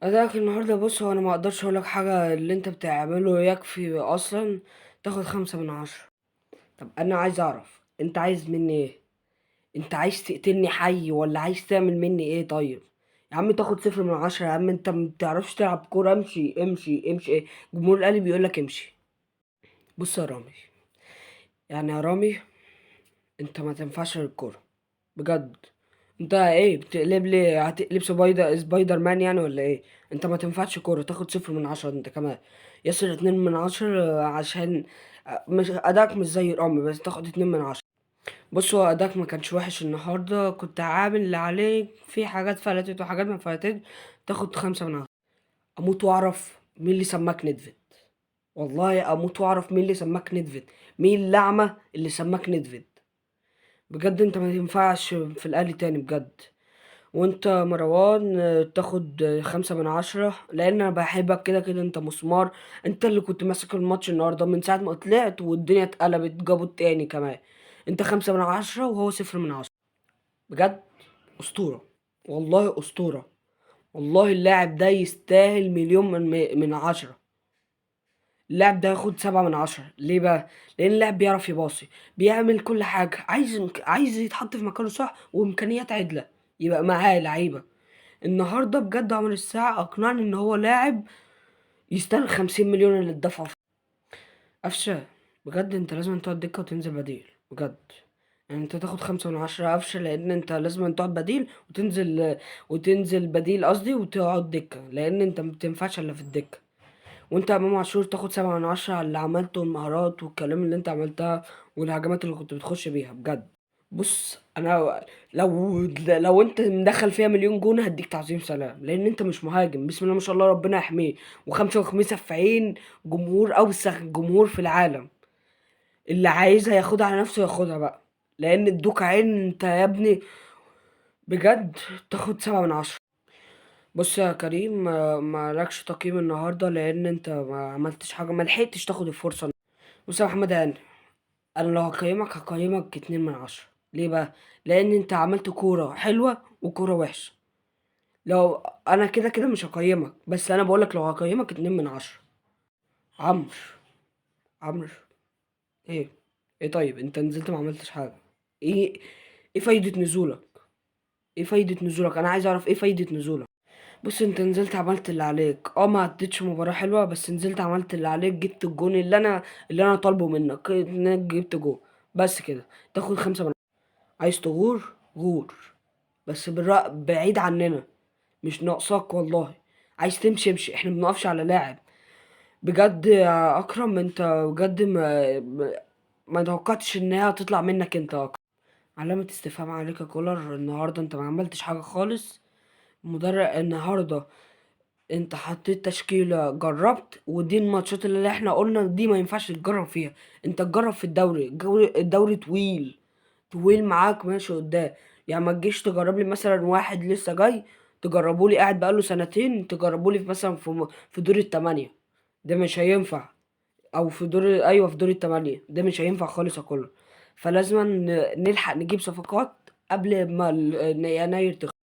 أداك النهاردة. بص، هو أنا ما أقدرش أقولك حاجة. اللي أنت بتعمله يكفي أصلا تاخد 5/10. طب أنا عايز أعرف أنت عايز مني إيه؟ أنت عايز تقتلني حي ولا عايز تعمل مني إيه؟ طيب يا عم تاخد 0/10. يا عم أنت مبتعرفش تلعب كورة. امشي امشي امشي. إيه؟ جمهور الأهلي بيقولك امشي. بص يا رامي، يعني يا رامي، أنت ما تنفعش للكورة بجد. انت ايه بتقلب لي؟ هتقلب سبايدر مان يعني ولا ايه؟ انت ما تنفعش كورة تاخد 0/10. انت كمان يصل 2/10 عشان مش اداك مش زي رامي، بس تاخد 2/10. بص، هو اداك ما كانش وحش النهاردة. كنت عامل اللي عليك، في حاجات فلتت وحاجات ما فلتت. تاخد 5/10. اموت واعرف مين اللي سماك ندفد. والله اموت واعرف مين اللي سماك ندفد. مين اللعمة اللي سماك ندفد؟ بجد انت ما ينفعش في الاهلي تاني بجد. وانت مروان تاخد 5/10، لان انا بحبك كده كده. انت مسمار. انت اللي كنت ماسك الماتش النهارده من ساعة ما طلعت، والدنيا اتقلبت جابوا التاني كمان. انت 5/10 وهو 0/10. بجد اسطورة. والله اسطورة. والله اللاعب ده يستاهل مليون من 10. اللاعب ده ياخد 7/10. ليه بقى؟ لان اللاعب بيعرف يباصي، بيعمل كل حاجة. عايز يتحط في مكانه صح وامكانيات عدلة، يبقى معاه لعيبة. النهارده بجد عمر الساعة أقنعني إن هو لاعب يستاهل 50 مليون اللي اتدفعوا فيه. قفشة، بجد أنت لازم تقعد دكة وتنزل بديل بجد. يعني أنت تاخد 5/10 قفشة، لأن أنت لازم تقعد بديل وتنزل بديل قصدي، وتقعد دكة، لأن أنت مبتنفعش إلا في الدكة. وأنت يا إمام عاشور تاخد 7/10 على اللي عملته، والمهارات والكلام اللي أنت عملتها، والهجمات اللي كنت بتخش بيها بجد. بص انا، لو انت مدخل فيها مليون جون هديك تعظيم سلام، لان انت مش مهاجم. بسم الله ما شاء الله، ربنا يحميه. وخمسة وخميسة في عين جمهور، اوسخ جمهور في العالم. اللي عايزها ياخدها على نفسه ياخدها بقى، لان ادوك عين انت يا ابني. بجد تاخد 7/10. بص يا كريم، ما لكش تقييم النهارده، لان انت ما عملتش حاجه، ما لحقتش تاخد الفرصه. بص يا محمد هاني، انا لو هقيمك 2/10. ليه بقى؟ لان انت عملت كورة حلوة وكورة وحشة. لو انا كده كده مش هقيمك، بس انا بقولك لو هقيمك 2/10. عمرو، عمرو، ايه؟ ايه طيب انت نزلت ما عملتش حاجة. ايه؟ ايه فايدة نزولك؟ ايه فايدة نزولك؟ انا عايز اعرف ايه فايدة نزولك. بص، انت نزلت عملت اللي عليك. ما عدتش مباراة حلوة، بس نزلت عملت اللي عليك، جبت الجون اللي انا طالبه منك، انك جبت جون. بس كده تاخد 5. عايز تغور غور، بس بعيد عننا. مش ناقصاك والله. عايز تمشي امشي، احنا بنقفش على لاعب. بجد يا اكرم، انت بجد ما توقعتش ان هي هتطلع منك انت يا اكرم. علامة استفهام عليك يا كولر. النهارده انت ما عملتش حاجة خالص. مدرب النهارده، انت حطيت تشكيلة، جربت، ودي الماتشات اللي احنا قلنا دي ما ينفعش تجرب فيها. انت تجرب في الدوري. الدوري طويل، طويل معاك ماشي قدام. يعني ما تجيش تجرب لي مثلا واحد لسه جاي، تجربوا لي قاعد بقاله سنتين، تجربوا لي مثلا في دور التمانية. ده مش هينفع. او في دور، ايوه في دور التمانية، ده مش هينفع خالص يا كله. فلازم نلحق نجيب صفقات قبل ما يناير